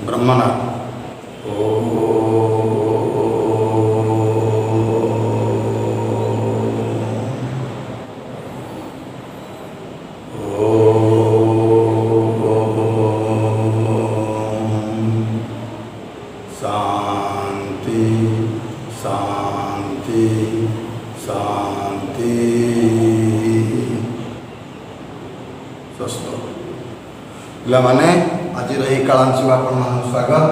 ब्रह्मनाथ। शांति शांति शांति। पिलाने आज कालांशु आपण स्वागत।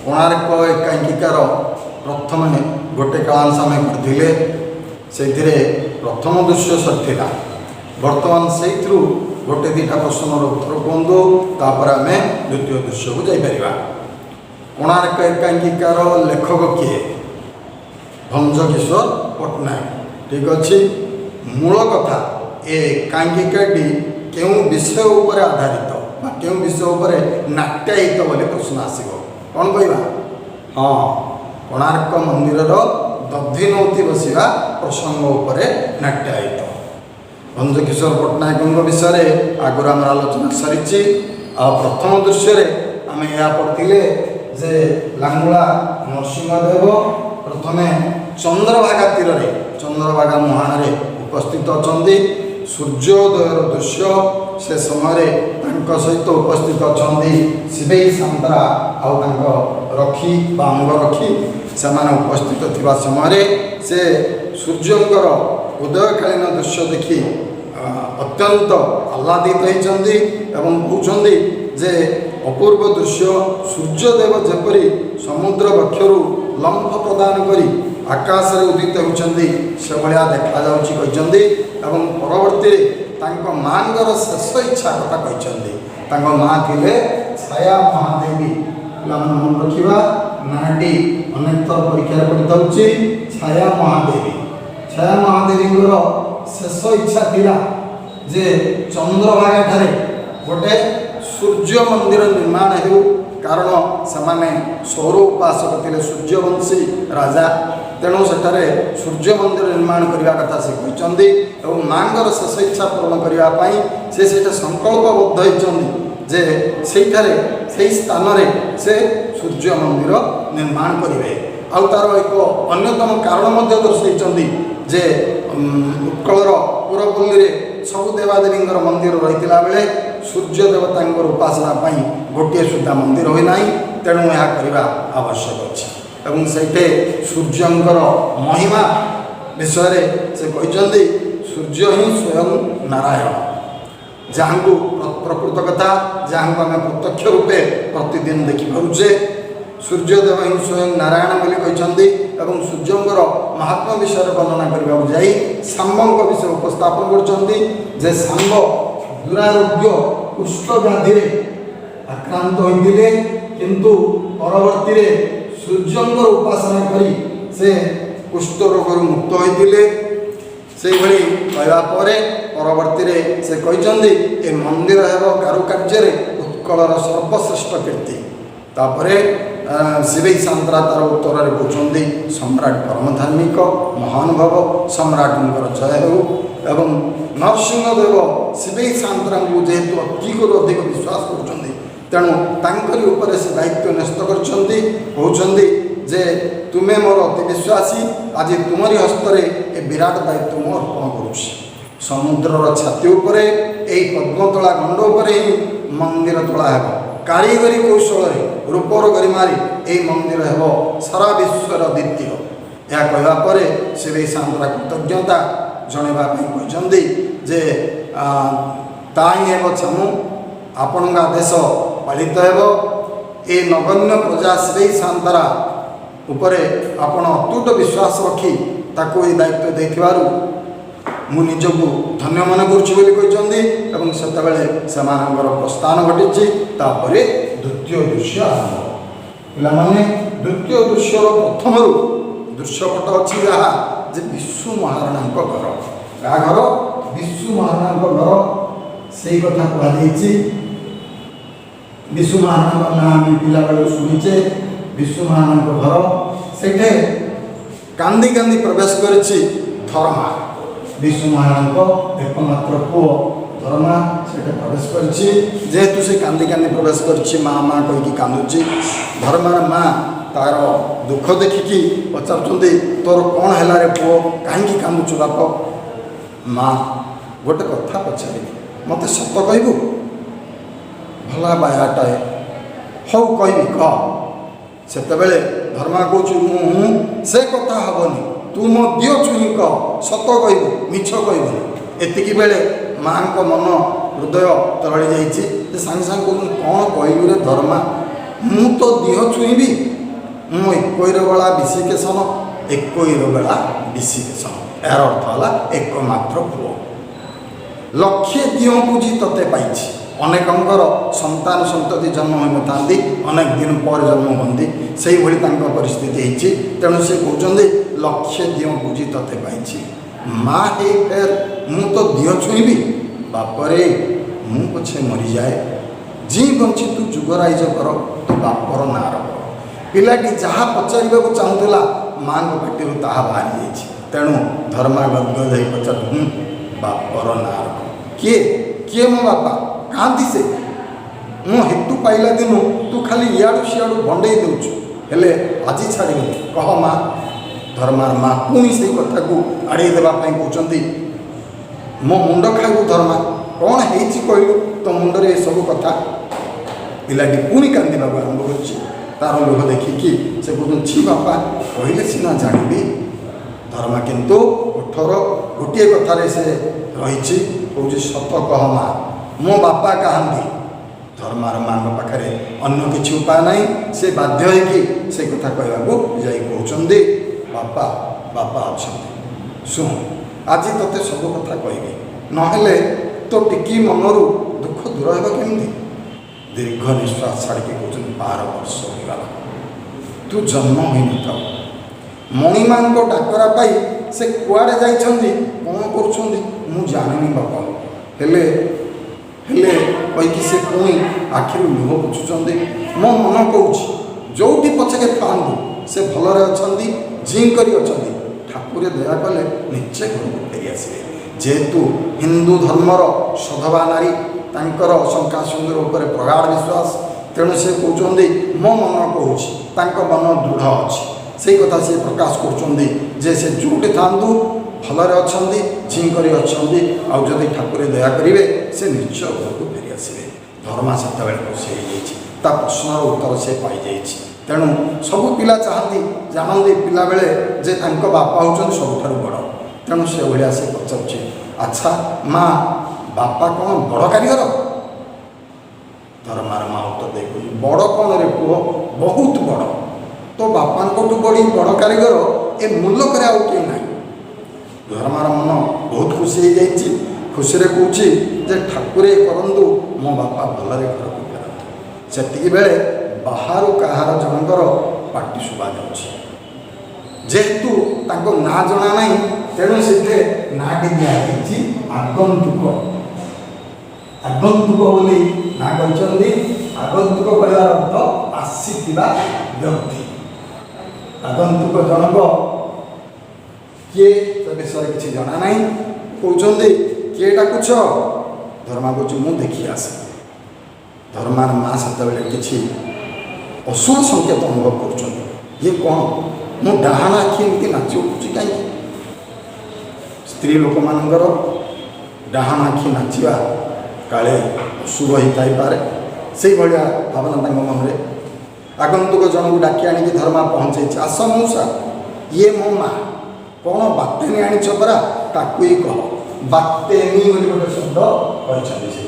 कोणार्क एकांकिकार प्रथम गोटे कालांश आम करथिले से प्रथम दृश्य सरथिला। वर्तमान से गोटे दीटा प्रश्नर उत्तर कहतु तापर आम द्वितीय दृश्य को जापर। कोणार्क एकांकिकार लेखक किए? भंजकिशोर पट्टनायक। ठीक अच्छे। मूल कथा ए एकांकिकाटी केउं विषय उपर आधारित केउं विषय उपर नाट्यायित बोले प्रश्न आसीबो। कौन कहवा? हाँ, कोणार्क मंदिर दधिनौती बसिवा प्रसंग उपर नाट्यायित। भंजकिशोर पट्टनायक विषय आगुरी आम आलोचना सरी। प्रथम दृश्य आम यह पढ़ते जे लांगुला नरसिंहदेव प्रथमे चंद्रभागा तीर चंद्रभागा मुहाण उपस्थित अच्छा। सूर्योदयर दृश्य से समय सहित उपस्थित अच्छा शिवेई सांतरा आउ रखी अंगरखी से उपस्थित थिबा समय से सूर्यंकर उदयकालीन दृश्य देखि अत्यंत आह्लादित होती एवं कहते जे अपूर्व दृश्य सूर्यदेव जेपरी समुद्र वक्षरु लंफ प्रदान करी आकाश रे उदित होती से भाया देखा जाती। परवर्ती माँगर शेष इच्छा कथा कहते। माँ थे छाया महादेवी। मन रखा नाटी अनेक थर परीक्षा पढ़ता हूँ। छाया महादेवी। छाया महादेवी शेष इच्छा थिला जे चंद्रभागा ठारे गोटे सूर्य मंदिर निर्माण हो, कारण से सौर उपासक थे सूर्यवंशी राजा। तेणु सेठारे सूर्य मंदिर निर्माण करने कथा से कहते और माँगर शेष इच्छा पूरण करने से संकल्पबद्ध होती जे सेठारे से स्थान से सूर्य मंदिर निर्माण करेंगे। आउ तार एक अन्यतम कारण दर्शाई जे उत्कलर पूरपल्ली सबु देवादेवी मंदिर रही बेले सूर्य देवता उपासना गोटे सुधा मंदिर होना, तेणु यह करने आवश्यक अच्छे। से सूर्यंकर महिमा विषय से कहते सूर्य ही स्वयं नारायण, जहाँ को प्रकृत कथा जहाँ को आम प्रत्यक्ष रूपे प्रतिदिन देखिपे। सूर्यदेव ही स्वयं नारायण बोली कहते एवं सूर्यंकर महात्मा विषय वर्णना करने जाई सांबों विषय उपस्थापन कर सांब दुरारोग्य कुष्ठ व्याधि आक्रांत होते किंतु परवर्ती सूर्यंकर उपासना करी से कुष्ठ रोग मुक्त होते। से भली कहवापर परवर्ती से कहते ए मंदिर है कारुकार्य उत्कलर सर्वश्रेष्ठ कीर्ति। तापर शिवेई सांतरा तार उत्तर कहते सम्राट परम धार्मिक महानुभव सम्राट जय हो। एवं नरसिंहदेव शिवेई सांतरा जेहेतु अधिक अधिक विश्वास कर तेणु तांकरी ऊपर से दायित्व न्यस्त कहते जे तुम्हें मोर अति विश्वासी आज तुमरी हस्तरे ए विराट दायित्व मु अर्पण करुछि। समुद्रर छाती उपर यही पद्मतला गंड उपर ही मंदिर तोला है। कारीगरी कौशल रूपर गरिमारी यही मंदिर है सारा विश्वर द्वितीय। यह कहवापर शिवेई सांतरा कृतज्ञता जनवा कहते जे ताई एव छमु आपण आदेश पालित हो। ए नगण्य प्रजा शिवेई सांतरा उपरे आपण अतुट विश्वास रखी ताको ये दायित्व देथिबारु मु निजको धन्य मन करुछि बोली कहते एवं सेतबेले सेमानकर प्रस्थान घटी। तापर द्वितीय दृश्य आरंभ। पिलामाने द्वितीय दृश्यर प्रथम दृश्यपट अच्छी जहाँ जे विशु महाराणा घर। क्या घर? विशु महाराणा घर। से कथा कहुई विशु महाराणा नाम पिला बेलू शुणीचे। विशु महाराणा घर से कांदी कांदी प्रवेश करिछि धर्मा। विशु महाराणा एकमात्र पुओ धर्मा से ସେଠି ପ୍ରବେଶ କରିଛି। ଯେହେତୁ ସେ କାନ୍ଦି କାନ୍ଦି ପ୍ରବେଶ କରିଛି, ମା ମା କହିକି କାନ୍ଦୁଛି। ଧର୍ମାର ମା ତାର ଦୁଃଖ ଦେଖିକି ପଚାରୁଛନ୍ତି, ତୋର କ'ଣ ହେଲା ରେ ପୁଅ, କାହିଁକି କାନ୍ଦୁଛୁ ବାପ? ମା ଗୋଟେ କଥା ପଚାରିବି, ମୋତେ ସତ କହିବୁ? ଭଲ ବାୟାଟାଏ, ହଉ କହିବି, କହ। ସେତେବେଳେ ଧର୍ମା କହୁଛି, ମୁଁ ସେ କଥା ହେବନି, ତୁ ମୋ ଦିଅ ଛୁଇଁ କହ, ସତ କହିବୁ, ମିଛ କହିବୁନି। ଏତିକି ବେଳେ ମାଆଙ୍କ ମନ ହୃଦୟ ତରଳି ଯାଇଛି। ସେ ସାଙ୍ଗେ ସାଙ୍ଗେ କହୁଛନ୍ତି, କ'ଣ କହିଲୁ ରେ ଧର୍ମା, ମୁଁ ତ ଦିହ ଛୁଇଁବି? ମୁଁ ଏକୋଇର ବେଳା ବିଶିକେଶନ, ଏକୋଇର ବେଳା ବିଶିକେଶନ। ଏହାର ଅର୍ଥ ହେଲା ଏକମାତ୍ର ପୁଅ। ଲକ୍ଷେ ଦିଅ ପୂଜି ତତେ ପାଇଛି। ଅନେକଙ୍କର ସନ୍ତାନ ସନ୍ତତି ଜନ୍ମ ହୋଇନଥାନ୍ତି, ଅନେକ ଦିନ ପରେ ଜନ୍ମ ହୁଅନ୍ତି, ସେଇଭଳି ତାଙ୍କ ପରିସ୍ଥିତି ହେଇଛି। ତେଣୁ ସେ କହୁଛନ୍ତି, ଲକ୍ଷେ ଦିଅ ପୂଜି ତତେ ପାଇଛି, ମା ହେଇ ଫେର ମୁଁ ତ ଦିଅ ଛୁଇଁବି? ବାପରେ ମୁଁ ପଛେ ମରିଯାଏ, ଜି ବଞ୍ଚି ତୁ ଯୁଗରାଇଜ କର, ତୁ ବାପର ନାଁ ରଖ। ପିଲାଟି ଯାହା ପଚାରିବାକୁ ଚାହୁଁଥିଲା, ମାଆଙ୍କ ପାଟିରୁ ତାହା ବାହାରି ଯାଇଛି। ତେଣୁ ଧର୍ମା ଗଦ୍ଗଦ ହେଇ ପଚାରୁ, ବାପର ନାଁ ରଖ। କିଏ କିଏ ମୋ ବାପା? କାହାନ୍ତି ସେ? ମୁଁ ହେତୁ ପାଇଲା ଦିନୁ ତୁ ଖାଲି ଇଆଡ଼ୁ ସିଆଡ଼ୁ ଭଣ୍ଡେଇ ଦେଉଛୁ, ହେଲେ ଆଜି ଛାଡ଼ିବୁନି, କହ ମା। ଧର୍ମାର ମା ପୁଣି ସେଇ କଥାକୁ ଆଡ଼େଇ ଦେବା ପାଇଁ କହୁଛନ୍ତି, ମୋ ମୁଣ୍ଡ ଖାଇବୁ ଧର୍ମା, କ'ଣ ହେଇଛି କହିଲୁ, ତୋ ମୁଣ୍ଡରେ ଏସବୁ କଥା? ପିଲାଟି ପୁଣି କାନ୍ଦିବାକୁ ଆରମ୍ଭ କରୁଛି। ତାର ଲୁହ ଦେଖିକି ସେ କହୁଛନ୍ତି, ବାପା କହିଲେ ସିନା ଜାଣିବି। ଧର୍ମା କିନ୍ତୁ କଠୋର ଗୋଟିଏ କଥାରେ ସେ ରହିଛି, କହୁଛି, ସତ କହ ମା, ମୋ ବାପା କାହାନ୍ତି? ଧର୍ମାର ମାଙ୍କ ପାଖରେ ଅନ୍ୟ କିଛି ଉପାୟ ନାହିଁ। ସେ ବାଧ୍ୟ ହେଇକି ସେ କଥା କହିବାକୁ ଯାଇ କହୁଛନ୍ତି, ବାପା ବାପା ଅଛନ୍ତି, ଶୁଣ ଆଜି ତୋତେ ସବୁ କଥା କହିବି, ନହେଲେ ତୋ ଟିକି ମନରୁ ଦୁଃଖ ଦୂର ହେବ କେମିତି? ଦୀର୍ଘ ନିଶ୍ୱାସ ଛାଡ଼ିକି କହୁଛନ୍ତି, 12 ବର୍ଷ ହୋଇଗଲା ତୁ ଜନ୍ମ ହୋଇନଥାଉ। ମଣିମାଙ୍କ ଡାକରା ପାଇ ସେ କୁଆଡ଼େ ଯାଇଛନ୍ତି, କ'ଣ କରୁଛନ୍ତି ମୁଁ ଜାଣିନି ବାପା। ହେଲେ ହେଲେ କହିକି ସେ ପୁଣି ଆଖିରୁ ଲୁହ ପୋଛୁଛନ୍ତି। ମୋ ମନ କହୁଛି, ଯେଉଁଠି ପଛକେ ଥାଆନ୍ତୁ ସେ ଭଲରେ ଅଛନ୍ତି, ଜିଁ କରି ଅଛନ୍ତି, ଠାକୁରେ ଦୟା କଲେ ନିଶ୍ଚୟ ଘରକୁ ଫେରିଆସିବେ। ଯେହେତୁ ହିନ୍ଦୁ ଧର୍ମର ସଧବା ନାରୀ, ତାଙ୍କର ଶଙ୍କା ସୁନ୍ଦର ଉପରେ ପ୍ରଗାଢ଼ ବିଶ୍ୱାସ, ତେଣୁ ସେ କହୁଛନ୍ତି, ମୋ ମନ କହୁଛି, ତାଙ୍କ ମନ ଦୃଢ଼ ଅଛି। ସେଇ କଥା ସେ ପ୍ରକାଶ କରୁଛନ୍ତି ଯେ ସେ ଯେଉଁଠି ଥାଆନ୍ତୁ ଭଲରେ ଅଛନ୍ତି, ଜିଁ କରି ଅଛନ୍ତି, ଆଉ ଯଦି ଠାକୁରେ ଦୟା କରିବେ ସେ ନିଶ୍ଚୟ ଘରକୁ ଫେରିଆସିବେ। ଧର୍ମା ସେତେବେଳେ ଖୁସି ହେଇଯାଇଛି, ତା ପ୍ରଶ୍ନର ଉତ୍ତର ସେ ପାଇଯାଇଛି। ତେଣୁ ସବୁ ପିଲା ଚାହାନ୍ତି, ଜାଣନ୍ତି ପିଲାବେଳେ ଯେ ତାଙ୍କ ବାପା ହେଉଛନ୍ତି ସବୁଠାରୁ ବଡ଼। ତେଣୁ ସେଭଳିଆ ସେ ପଚାରୁଛି, ଆଚ୍ଛା ମା, ବାପା କ'ଣ ବଡ଼ କାରିଗର? ଧର୍ମାର ମା ଉତ୍ତର ଦେଇ କହୁଛି, ବଡ଼ କ'ଣ ରେ ପୁଅ, ବହୁତ ବଡ଼। ତୋ ବାପାଙ୍କଠୁ ବଢ଼ି ବଡ଼ କାରିଗର ଏ ମୁଲକରେ ଆଉ କେହି ନାହିଁ। ଧର୍ମାର ମନ ବହୁତ ଖୁସି ହେଇଯାଇଛି। ଖୁସିରେ କହୁଛି ଯେ ଠାକୁରେ କରନ୍ତୁ ମୋ ବାପା ଭଲରେ ଘରକୁ ଫେରନ୍ତୁ। ସେତିକି ବେଳେ ବାହାରୁ କାହାର ଜଣଙ୍କର ପାଟି ଶୁଭା ଯାଉଛି। ଯେହେତୁ ତାଙ୍କ ନାଁ ଜଣା ନାହିଁ, ତେଣୁ ସେଥିରେ ନାଁଟି ଦିଆଯାଇଛି ଆଗନ୍ତୁକ। ଆଗନ୍ତୁକ ବୋଲି ନାଁ କହିଛନ୍ତି। ଆଗନ୍ତୁକ କହିବାର ଅର୍ଥ ଆସିଥିବା ବ୍ୟକ୍ତି। ଆଗନ୍ତୁକ ଜଣକ କିଏ ସେ ବିଷୟରେ କିଛି ଜଣା ନାହିଁ। କହୁଛନ୍ତି, କିଏ ଡାକୁଛ? ଧର୍ମା କହୁଛି, ମୁଁ ଦେଖି ଆସେ। ଧର୍ମାର ମା ସେତେବେଳେ କିଛି ଅଶୁଭ ସଂକେତ ଅନୁଭବ କରୁଛନ୍ତି। ଇଏ କ'ଣ, ମୁଁ ଡାହାଣ ଆଖି ଏମିତି ନାଚି ଉଠୁଛି କାହିଁକି? ସ୍ତ୍ରୀ ଲୋକମାନଙ୍କର ଡାହାଣ ଆଖି ନାଚିବା କାଳେ ଅଶୁଭ ହେଇଥାଇପାରେ, ସେଇଭଳିଆ ଭାବନା ତାଙ୍କ ମନରେ। ଆଗନ୍ତୁକ ଜଣକୁ ଡାକି ଆଣିକି ଧର୍ମା ପହଞ୍ଚେଇଛି। ଆସ ମଉସା, ଇଏ ମୋ ମା, କ'ଣ ବାତେନି ଆଣିଛ ପରା, ତାକୁ ହିଁ କହ। ବାତେନି ବୋଲି ଗୋଟେ ଶବ୍ଦ କହିଛନ୍ତି। ସେ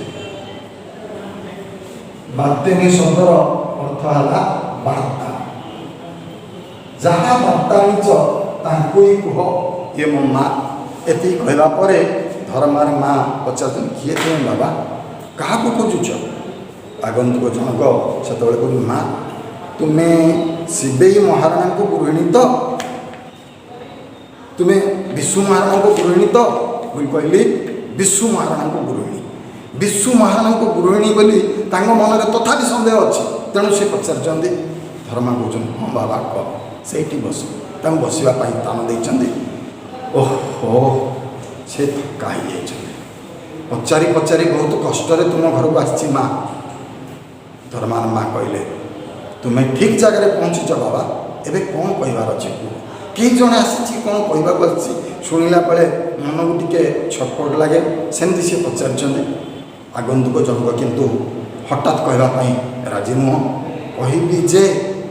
ବାତେନି ଶବ୍ଦର ଅର୍ଥ ହେଲା ବାର୍ତ୍ତା। ଯାହା ବାର୍ତ୍ତା ଆଣିଛ ତାଙ୍କୁ ହିଁ କୁହ, ଇଏ ମୋ ମା। ଏତିକି କହିଲା ପରେ ଧର୍ମାର ମା ପଚାରୁଛନ୍ତି, କିଏ ତୁମେ ବାବା, କାହାକୁ ଖୋଜୁଛ? ଆଗନ୍ତୁକ ଜଣକ ସେତେବେଳେ କହୁଛି, ମା ତୁମେ ଶିବେଇ ମହାରଣାଙ୍କ ଗୃହିଣୀ ତ? ତୁମେ ବିଶୁ ମହାରଣାଙ୍କ ଗୃହିଣୀ ତ? ବୋଲି କହିଲି, ବିଶୁ ମହାରଣାଙ୍କ ଗୃହିଣୀ। ବିଶୁ ମହାରଣାଙ୍କ ଗୃହିଣୀ ବୋଲି ତାଙ୍କ ମନରେ ତଥାପି ସନ୍ଦେହ ଅଛି। ତେଣୁ ସେ ପଚାରିଛନ୍ତି। ଧର୍ମା କହୁଛନ୍ତି, ହଁ ବାବା କହ, ସେଇଠି ବସ। ତାଙ୍କୁ ବସିବା ପାଇଁ ସ୍ଥାନ ଦେଇଛନ୍ତି। ଓହୋ, ସେ ଥକା ହେଇଯାଇଛନ୍ତି। ପଚାରି ପଚାରି ବହୁତ କଷ୍ଟରେ ତୁମ ଘରକୁ ଆସିଛି ମା। ଧର୍ମାର ମା କହିଲେ, ତୁମେ ଠିକ୍ ଜାଗାରେ ପହଞ୍ଚିଛ ବାବା, ଏବେ କ'ଣ କହିବାର ଅଛି କୁହ। କେହି ଜଣେ ଆସିଛି, କ'ଣ କହିବାକୁ ଆସିଛି ଶୁଣିଲା ବେଳେ ମନକୁ ଟିକେ ଛଟପଟ ଲାଗେ। ସେମିତି ସେ ପଚାରିଛନ୍ତି। ଆଗନ୍ତୁକ ଜଣକ କିନ୍ତୁ ହଠାତ୍ କହିବା ପାଇଁ ରାଜି ନୁହଁ। କହିବି ଯେ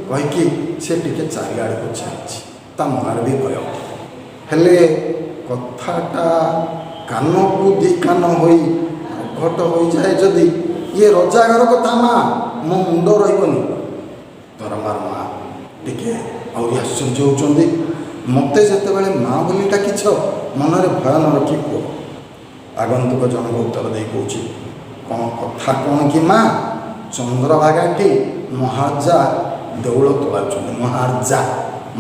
କହିକି ସେ ଟିକେ ଚାରିଆଡ଼କୁ ଚାଲିଛି। ତା ମନରେ ବି ଭୟ, ହେଲେ କଥାଟା କାନକୁ ଦି କାନ ହୋଇ ପ୍ରଘଟ ହୋଇଯାଏ ଯଦି, ଇଏ ରଜାଘର କଥା ମା, ମୋ ମୁଣ୍ଡ ରହିବନି। ଧର୍ମାର ମା ଟିକେ ଆହୁରି ଆଶ୍ଚର୍ଯ୍ୟ ହେଉଛନ୍ତି। ମୋତେ ଯେତେବେଳେ ମା ବୋଲି ଡାକିଛ, ମନରେ ଭୟ ନ ରଖି କୁହ। ଆଗନ୍ତୁକ ଜଣକ ଉତ୍ତର ଦେଇ କହୁଛି, କ'ଣ କଥା କ'ଣ କି ମା, ଚନ୍ଦ୍ରଭାଗାଠି ମହାରାଜା ଦେଉଳ ତୋଳାଉଛନ୍ତି।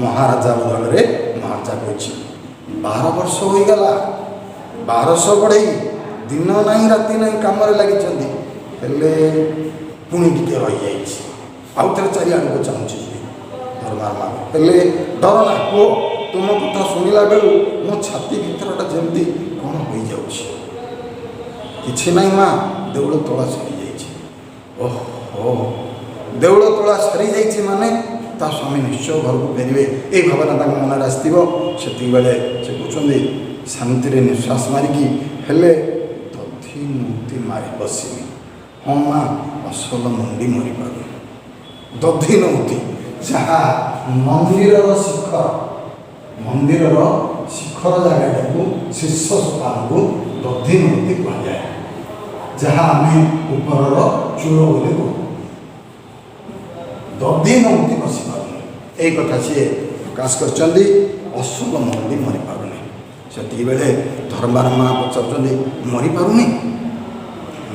ମହାରାଜା ବଦଳରେ ମହାରାଜା କହିଛି। 12 ବର୍ଷ ହୋଇଗଲା, 1200 ବଢ଼େଇ ଦିନ ନାହିଁ ରାତି ନାହିଁ କାମରେ ଲାଗିଛନ୍ତି, ହେଲେ ପୁଣି ଟିକେ ରହିଯାଇଛି। ଆଉ ଥରେ ଚାରିଆଡ଼କୁ ଚାହୁଁଛି। ଧର୍ମାର ମା ହେଲେ ଡର ନା କୁହ, ତୁମ କଥା ଶୁଣିଲା ବେଳୁ ମୋ ଛାତି ଭିତରଟା ଯେମିତି କ'ଣ ହୋଇଯାଉଛି। କିଛି ନାହିଁ ମା, ଦେଉଳ ତୋଳା ସରିଯାଇଛି। ଓହୋ, ଦେଉଳ ତୋଳା ସରିଯାଇଛି ମାନେ ତା ସ୍ୱାମୀ ନିଶ୍ଚୟ ଘରକୁ ଫେରିବେ, ଏଇ ଭାବନା ତାଙ୍କ ମନରେ ଆସିଥିବ। ସେତିକିବେଳେ ସେ କହୁଛନ୍ତି ଶାନ୍ତିରେ ନିଶ୍ୱାସ ମାରିକି, ହେଲେ ଦଧି ନୁତି ମାରି ବସିନି। ହଁ ମା, ଅସଲ ମୁଣ୍ଡି ମରିପାରୁନି। ଦଧି ନଉତି ଯାହା ମନ୍ଦିରର ଶିଖର ଜାଗାଟାକୁ, ଶୀର୍ଷ ସୋପାନକୁ ଦଧି ନଉତି କୁହାଯାଏ, ଯାହା ଆମେ ଉପରର ଚୂଳ ବୋଲି କହୁ। ଦଧି ନଉତି ବସିପାରୁନି, ଏଇ କଥା ସିଏ ପ୍ରକାଶ କରିଛନ୍ତି। ଅସଲ ମୁଣ୍ଡି ମରିପାରୁନି। ସେତିକିବେଳେ ଧର୍ମାର ମା ପଚାରୁଛନ୍ତି, ମରିପାରୁନି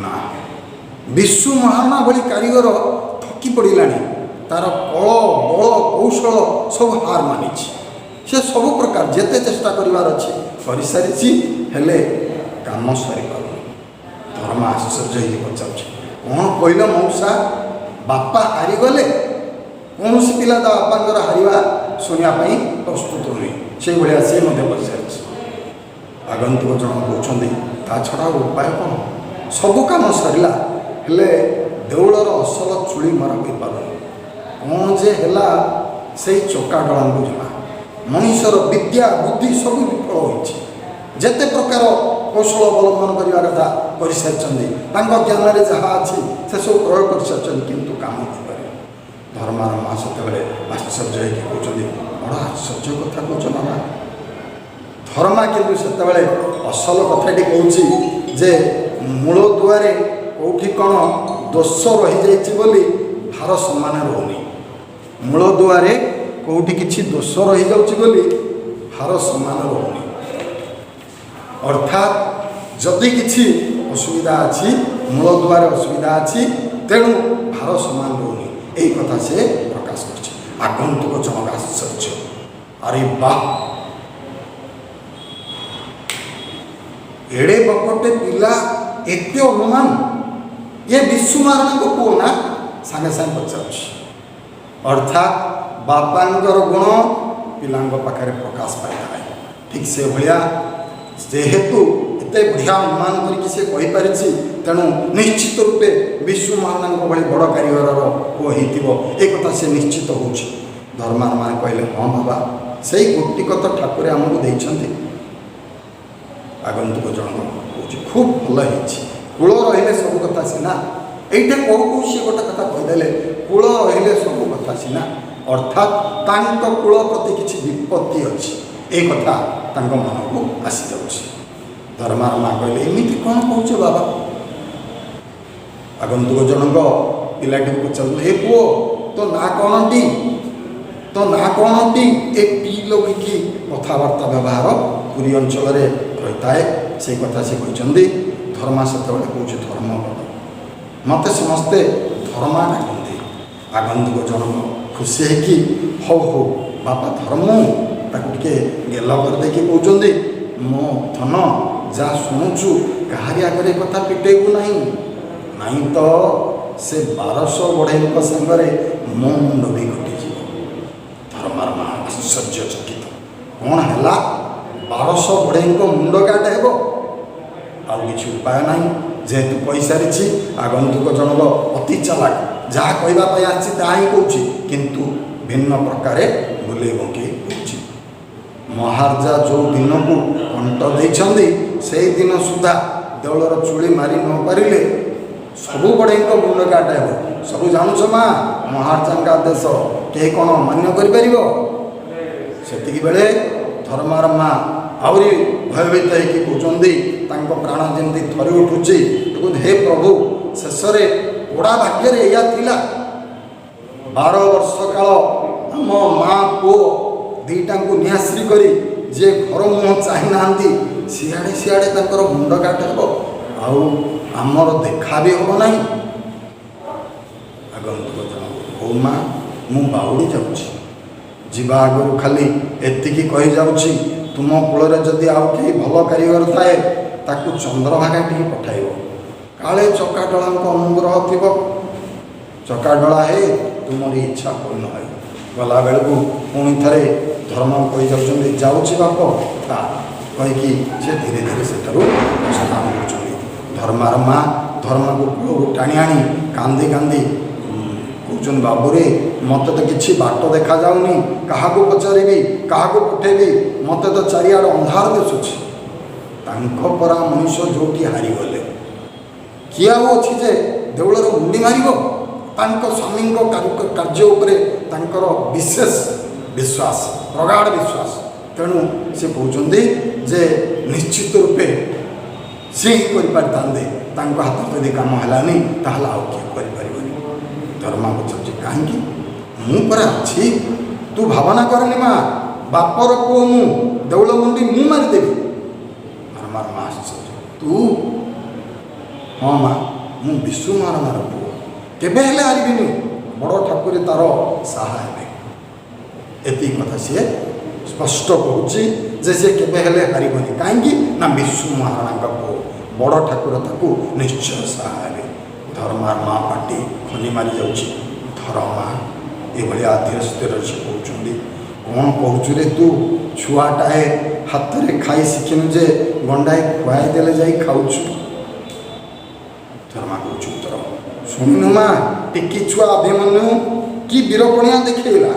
ନା, ବିଶୁ ମହାରଣା ଭଳି କାରିଗର ଥକି ପଡ଼ିଲାଣି। ତାର କଳ ବଳ କୌଶଳ ସବୁ ହାର ମାନିଛି। ସେ ସବୁ ପ୍ରକାର ଯେତେ ଚେଷ୍ଟା କରିବାର ଅଛି କରିସାରିଛି, ହେଲେ କାମ ସରିପାରୁନି। ଧର୍ମା ଆଶ୍ଚର୍ଯ୍ୟ ହେଇକି ପଚାରୁଛି, କ'ଣ କହିଲ ମଉସା, ବାପା ହାରିଗଲେ? କୌଣସି ପିଲା ତା ବାପାଙ୍କର ହାରିବା ଶୁଣିବା ପାଇଁ ପ୍ରସ୍ତୁତ ନୁହେଁ। ସେଇଭଳିଆ ସିଏ ମଧ୍ୟ ପଚାରିଛି। ଆଗନ୍ତୁକ ଜଣ କହୁଛନ୍ତି, ତା ଛଡ଼ା ଉପାୟ କ'ଣ? ସବୁ କାମ ସରିଲା, ହେଲେ ଦେଉଳର ଅସଲ ଚୁଳି ମରା ହୋଇପାରୁନି। କ'ଣ ଯେ ହେଲା ସେଇ ଚକାଡଳାଙ୍କୁ ଜଣା। ମଣିଷର ବିଦ୍ୟା ବୁଦ୍ଧି ସବୁ ବିଫଳ ହୋଇଛି। ଯେତେ ପ୍ରକାର କୌଶଳ ଅବଲମ୍ବନ କରିବା କଥା କରିସାରିଛନ୍ତି, ତାଙ୍କ ଜ୍ଞାନରେ ଯାହା ଅଛି ସେସବୁ ପ୍ରୟୋଗ କରିସାରିଛନ୍ତି, କିନ୍ତୁ କାମ ହୋଇପାରିବ। ଧର୍ମାର ମା ସେତେବେଳେ ଆଶ୍ଚର୍ଯ୍ୟ ହେଇକି କହୁଛନ୍ତି, ବଡ଼ ଆଶ୍ଚର୍ଯ୍ୟ କଥା କହୁଛ ମାମା। ଧର୍ମା କିନ୍ତୁ ସେତେବେଳେ ଅସଲ କଥାଟି କହୁଛି ଯେ ମୂଳ ଦୁଆରେ କେଉଁଠି କ'ଣ ଦୋଷ ରହିଯାଇଛି ବୋଲି ଭାର ସମାନ ରହୁନି। ମୂଳ ଦୁଆରେ କେଉଁଠି କିଛି ଦୋଷ ରହିଯାଉଛି ବୋଲି ଭାର ସମାନ ରହୁନି। ଅର୍ଥାତ୍ ଯଦି କିଛି ଅସୁବିଧା ଅଛି, ମୂଳ ଦୁଆରେ ଅସୁବିଧା ଅଛି, ତେଣୁ ଭାର ସମାନ ରହୁନି। এই কথা সে প্রকাশ করছে। আগন্তুক জনক আশ্চর্য, আরে বাহ, এড়ে বকটে পিলা এতে অনুমান, ये विश्व महाराणा को पुओ ना, सागे सागे पचारुछि। अर्थात बापांकर गुण पिलांग पाखरे प्रकाश पाए। ठीक से भलिया जेहेतु एते बढ़िया अनुमान करके से कहि पारिछि, तेणु निश्चित रूपे विश्व महाराणा भली बड़ कारीगर पुओ हेतिबो, ए कथा से निश्चित होछि। धर्मार मान कहले, हाँ बाबा, सेई गोटिक तो ठाकुर आमको देइछन्ति। आगंतुक जनक कहछि, खूब भल हेछि, कूल रहिले सब कथा सीना। एइटा कहू सी गोटे कथा कहीदेले, कूल रहिले सब कथा सीना। अर्थात तांक कूल प्रति किछि विपत्ति अछि, ए कथा तांक मन को आसी जाउछि। धर्मार माँ कहले, एमिति कौन कहछ बाबा? आगंतुक जनक पिलाटी को पचारले, हे पुओ, तो ना कौनटी, तो ना कौनटी? ए टी लगिकी कथबार्ता व्यवहार पुरी अंचल रही थाए, से कथा से कहते। धर्मा से कौच धर्मपद, मत समस्ते धर्मा डाकते। आगंतुक जनक खुशी है कि हौ हौ बापा धर्म ताके गेल करदे कहते, मो धन जा शुणुचु कहारी आगे कथा पिटेबू नहीं तो से 1200 बढ़ई सांगे मो मुंड भी घटी। धर्मार माँ आश्चर्यचकित, कौन है 1200 बढ़ई मुंड काट हे? ଆଉ କିଛି ଉପାୟ ନାହିଁ। ଯେହେତୁ କହିସାରିଛି, ଆଗନ୍ତୁକ ଜଣକ ଅତି ଚାଲାକ, ଯାହା କହିବା ପାଇଁ ଆସିଛି ତାହା ହିଁ କହୁଛି, କିନ୍ତୁ ଭିନ୍ନ ପ୍ରକାରେ ବୁଲେଇ ବଙ୍କେଇ କହୁଛି। ମହାରାଜା ଯେଉଁ ଦିନକୁ କଣ୍ଟ ଦେଇଛନ୍ତି ସେଇ ଦିନ ସୁଦ୍ଧା ଦେଉଳର ଚୁଳି ମାରି ନ ପାରିଲେ ସବୁ ବଢ଼େଇଙ୍କ ମୁଣ୍ଡ କାଟ ହେବ। ସବୁ ଜାଣୁଛ ମା, ମହାରାଜାଙ୍କ ଆଦେଶ କେହି କ'ଣ ମାନ୍ୟ କରିପାରିବ? ସେତିକି ବେଳେ ଧର୍ମାର ମା ଆହୁରି ଭୟଭୀତ ହେଇକି କହୁଛନ୍ତି, ତାଙ୍କ ପ୍ରାଣ ଯେମିତି ଥରି ଉଠୁଛି, ହେ ପ୍ରଭୁ, ଶେଷରେ ପୋଡ଼ା ଭାଗ୍ୟରେ ଏଇଆ ଥିଲା। 12 ବର୍ଷ କାଳ ଆମ ମା ପୁଅ ଦୁଇଟାଙ୍କୁ ନିଆଶ୍ରୀ କରି ଯିଏ ଘର ମୁହଁ ଚାହିଁ ନାହାନ୍ତି, ସିଆଡ଼େ ତାଙ୍କର ମୁଣ୍ଡ କାଟ ହେବ, ଆଉ ଆମର ଦେଖା ବି ହେବ ନାହିଁ। ଆଗନ୍ତୁକ ଜଣକ, ହଉ ମା, ମୁଁ ବାହୁଡ଼ି ଯାଉଛି। ଯିବା ଆଗରୁ ଖାଲି ଏତିକି କହିଯାଉଛି, ତୁମ କୂଳରେ ଯଦି ଆଉ କେହି ଭଲ କାରିଗର ଥାଏ ତାକୁ ଚନ୍ଦ୍ରଭାଗା ଟିକେ ପଠାଇବ, କାଳେ ଚକାଡଳାଙ୍କ ଅନୁଗ୍ରହ ଥିବ। ଚକାଡଳା ହେ ତୁମରି ଇଚ୍ଛା ପୂର୍ଣ୍ଣ ହୁଏ। ଗଲାବେଳକୁ ପୁଣି ଥରେ ଧର୍ମ କହିଯାଉଛନ୍ତି, ଯାଉଛି ବାପ, ତା କହିକି ସେ ଧୀରେ ଧୀରେ ସେଠାରୁ ପ୍ରସ୍ଥାନ କରୁଛନ୍ତି। ଧର୍ମାର ମା ଧର୍ମକୁ କୂଳକୁ ଟାଣି ଆଣି କାନ୍ଦି କାନ୍ଦି କହୁଛନ୍ତି, ବାବୁରେ, ମୋତେ ତ କିଛି ବାଟ ଦେଖାଯାଉନି, କାହାକୁ ପଚାରିବି, କାହାକୁ ପଠେଇବି, ମୋତେ ତ ଚାରିଆଡ଼େ ଅନ୍ଧାର ଦିଶୁଛି। ତାଙ୍କ ପରା ମଣିଷ ଯେଉଁଠି ହାରିଗଲେ, କିଏ ଆଉ ଅଛି ଯେ ଦେଉଳର ମୁଣ୍ଡି ମାରିବ? ତାଙ୍କ ସ୍ୱାମୀଙ୍କ କାର୍ଯ୍ୟ ଉପରେ ତାଙ୍କର ବିଶେଷ ବିଶ୍ୱାସ, ପ୍ରଗାଢ଼ ବିଶ୍ୱାସ। ତେଣୁ ସେ କହୁଛନ୍ତି ଯେ ନିଶ୍ଚିତ ରୂପେ ସିଏ ହିଁ କରିପାରିଥାନ୍ତେ, ତାଙ୍କ ହାତରେ ଯଦି କାମ ହେଲାନି ତାହେଲେ ଆଉ କିଏ କରିପାରିବନି। ଧର୍ମା ପଚାରୁଛି, କାହିଁକି? ମୁଁ ପରା ଅଛି, ତୁ ଭାବନା କରନି ମା, ବାପର ପୁଅ ମୁଁ, ଦେଉଳ ମୁଣ୍ଡି ମୁଁ ମାରିଦେବି। ଧର୍ମାର ମା ଆଶ୍ଚର୍ଯ୍ୟ, ତୁ? ହଁ ମା, ମୁଁ ବିଶୁ ମହାରଣାର ପୁଅ, କେବେ ହେଲେ ହାରିବିନି, ବଡ଼ ଠାକୁରେ ତାର ସାହା ହେବେ। ଏତିକି କଥା ସିଏ ସ୍ପଷ୍ଟ କହୁଛି ଯେ ସେ କେବେ ହେଲେ ହାରିବନି। କାହିଁକି ନା ବିଶୁ ମହାରଣାଙ୍କ ପୁଅ, ବଡ଼ ଠାକୁର ତାକୁ ନିଶ୍ଚୟ ସାହା ହେବେ। ଧର୍ମାର ମା ପାଟି ଖନି ମାରି ଯାଉଛି। ଧର୍ମା ଏଭଳିଆ ଧୀର ସ୍ଥିରରେ ସେ କହୁଛନ୍ତି, କ'ଣ କହୁଛୁ ରେ ତୁ? ଛୁଆଟାଏ ହାତରେ ଖାଇ ଶିଖିନୁ ଯେ ଗଣ୍ଡାଏ ଖୁଆଇ ଦେଲେ ଯାଇ ଖାଉଛୁ। ଧର୍ମା କହୁଛୁ ଉତ୍ତର, ଶୁଣିନୁ ମା, ଟିକି ଛୁଆ ଅଭିମନ୍ୟୁ କି ବୀରପଣିଆ ଦେଖେଇଲା।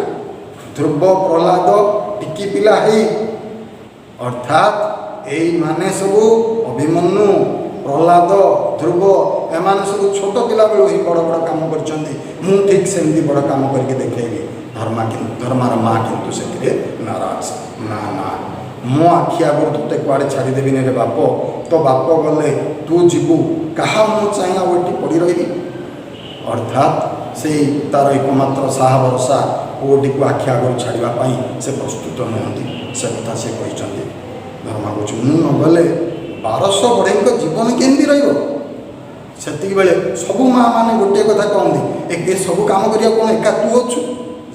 ଧ୍ରୁବ ପ୍ରହ୍ଲାଦ ଟିକି ପିଲା ହେଇ, ଅର୍ଥାତ୍ ଏଇମାନେ ସବୁ ଅଭିମନ୍ୟୁ, ପ୍ରହ୍ଲାଦ, ଧ୍ରୁବ, ଏମାନେ ସବୁ ଛୋଟ ପିଲାବେଳୁ ହିଁ ବଡ଼ ବଡ଼ କାମ କରିଛନ୍ତି। ମୁଁ ଠିକ୍ ସେମିତି ବଡ଼ କାମ କରିକି ଦେଖେଇବି। ଧର୍ମାର ମା କିନ୍ତୁ ସେଥିରେ ନାରାଜ। ନା ନା, ମୋ ଆଖି ଆଗରୁ ତୋତେ କୁଆଡ଼େ ଛାଡ଼ିଦେବିନି ରେ ବାପ। ତୋ ବାପ ଗଲେ ତୁ ଯିବୁ, କାହା ମୁଁ ଚାହିଁ ଆଉ ଏଠି ପଡ଼ି ରହିବି? ଅର୍ଥାତ୍ ସେଇ ତାର ଏକମାତ୍ର ସାହା ଭରସା ପୁଅଟିକୁ ଆଖି ଆଗରୁ ଛାଡ଼ିବା ପାଇଁ ସେ ପ୍ରସ୍ତୁତ ନୁହନ୍ତି। ସେ କଥା ସେ କହିଛନ୍ତି। ଧର୍ମା କହୁଛି, ମୁଁ ନ ଗଲେ 1200 ବଢ଼େଇଙ୍କ ଜୀବନ କେମିତି ରହିବ? ସେତିକି ବେଳେ ସବୁ ମା ମାନେ ଗୋଟିଏ କଥା କହନ୍ତି, ଏ ସବୁ କାମ କରିବା କ'ଣ ଏକା ତୁ ଅଛୁ?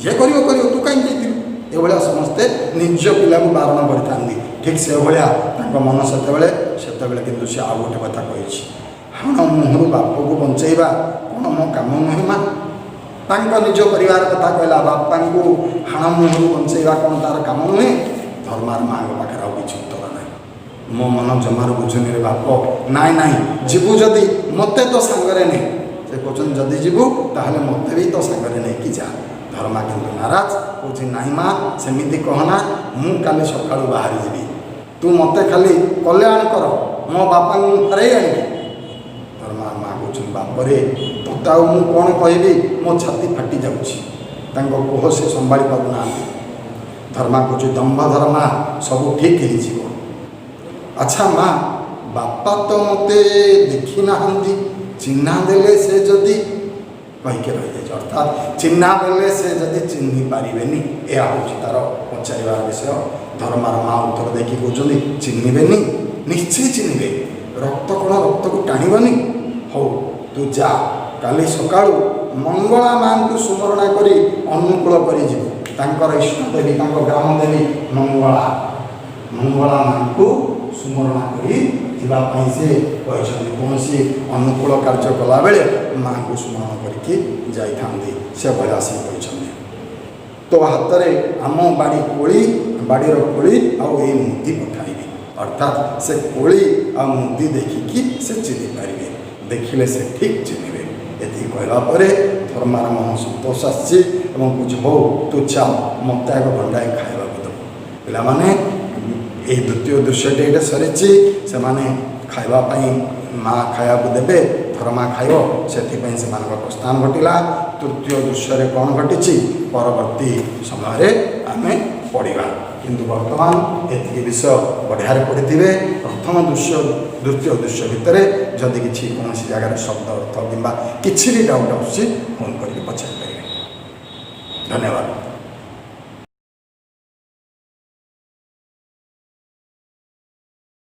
ଯିଏ କରିବ କରିବ, ତୁ କାହିଁକି ଯାଇଥିଲୁ? ଏଭଳିଆ ସମସ୍ତେ ନିଜ ପିଲାକୁ ବାରଣ କରିଥାନ୍ତି। ଠିକ୍ ସେଭଳିଆ ତାଙ୍କ ମନ ସେତେବେଳେ କିନ୍ତୁ ସେ ଆଉ ଗୋଟେ କଥା କହିଛି, ହାଣ ମୁହଁରୁ ବାପକୁ ବଞ୍ଚେଇବା କ'ଣ ମୋ କାମ ନୁହେଁ ମା? ତାଙ୍କ ନିଜ ପରିବାର କଥା କହିଲା, ବାପାଙ୍କୁ ହାଣ ମୁହଁରୁ ବଞ୍ଚେଇବା କ'ଣ ତାର କାମ ନୁହେଁ? ଧର୍ମାର ମାଙ୍କ ପାଖରେ ଆଉ କିଛି ଉତ୍ତର ନାହିଁ। ମୋ ମନ ଜମାରୁ ବୁଝୁନି ରେ ବାପ। ନାଇଁ, ଯିବୁ ଯଦି ମୋତେ ତ ସାଙ୍ଗରେ ନେଇ। ସେ କହୁଛନ୍ତି, ଯଦି ଯିବୁ ତାହେଲେ ମୋତେ ବି ତ ସାଙ୍ଗରେ ନେଇକି ଯା। ଧର୍ମା କିନ୍ତୁ ନାରାଜ, କହୁଛି, ନାଇଁ ମା, ସେମିତି କହନା, ମୁଁ କାଲି ସକାଳୁ ବାହାରି ଯିବି। ତୁ ମୋତେ ଖାଲି କଲ୍ୟାଣ କର, ମୋ ବାପାଙ୍କୁ ମୁଁ ଫେରାଇ ଆଣିବି। ଧର୍ମା ମା କହୁଛନ୍ତି, ବାପରେ, ତୋତେ ଆଉ ମୁଁ କ'ଣ କହିବି? ମୋ ଛାତି ଫାଟି ଯାଉଛି। ତାଙ୍କ କୋହ ସେ ସମ୍ଭାଳି ପାରୁନାହାନ୍ତି। ଧର୍ମା କହୁଛି, ଦମ୍ଭ ଧର୍ମା, ସବୁ ଠିକ୍ ହେଇଯିବ। ଆଚ୍ଛା ମା, ବାପା ତ ମୋତେ ଦେଖି ନାହାନ୍ତି, ଚିହ୍ନା ଦେଲେ ସେ ଯଦି, କହିକି ରହିଯାଇଛି। ଅର୍ଥାତ୍ ଚିହ୍ନା ଦେଲେ ସେ ଯଦି ଚିହ୍ନି ପାରିବେନି, ଏହା ହେଉଛି ତା'ର ପଚାରିବାର ବିଷୟ। ଧର୍ମାର ମା ଉତ୍ତର ଦେଇକି କହୁଛନ୍ତି, ଚିହ୍ନିବେନି? ନିଶ୍ଚୟ ଚିହ୍ନିବେ। ରକ୍ତ କ'ଣ ରକ୍ତକୁ ଟାଣିବନି? ହଉ, ତୁ ଯା, କାଲି ସକାଳୁ ମଙ୍ଗଳା ମାଙ୍କୁ ସୁମରଣା କରି ଅନୁକୂଳ କରିଯିବୁ। ତାଙ୍କର ଇଷ୍ଟଦେବୀ, ତାଙ୍କ ଗ୍ରାମ ଦେବୀ ମଙ୍ଗଳା ମାଙ୍କୁ ସୁମରଣା କରି ଯିବା ପାଇଁ ସେ କହିଛନ୍ତି। କୌଣସି ଅନୁକୂଳ କାର୍ଯ୍ୟ କଲାବେଳେ ମାଙ୍କୁ ସ୍ମରଣ କରିକି ଯାଇଥାନ୍ତି। ସେଭଳିଆ ସେ କହିଛନ୍ତି। ତୋ ହାତରେ ଆମ ବାଡ଼ିର କୋଳି ଆଉ ଏଇ ମୁଦି ପଠାଇବି। अर्थात से कोली आ मुदी देखिकी से चिन्ह पारे देखिले से ठीक चिन्हे ये कहला धर्मार मन सतोष आसी बुझ हो तू चाल मत आग भंडाए खावा दब पाने ये द्वितीय दृश्यटे ये सरी से खावाई माँ खाया देवे धर्मा खाइब से प्रस्थान घटला तृतीय दृश्य कौन घटी परवर्ती समय आम पढ़ा किंतु वर्तमान ये विषय बढ़िया पढ़ी थे प्रथम दृश्य द्वितीय दृश्य भितर जदि किसी कौन जगह शब्द अर्थ कि किसी भी डाउट आस फोन करके पचार पारे। धन्यवाद।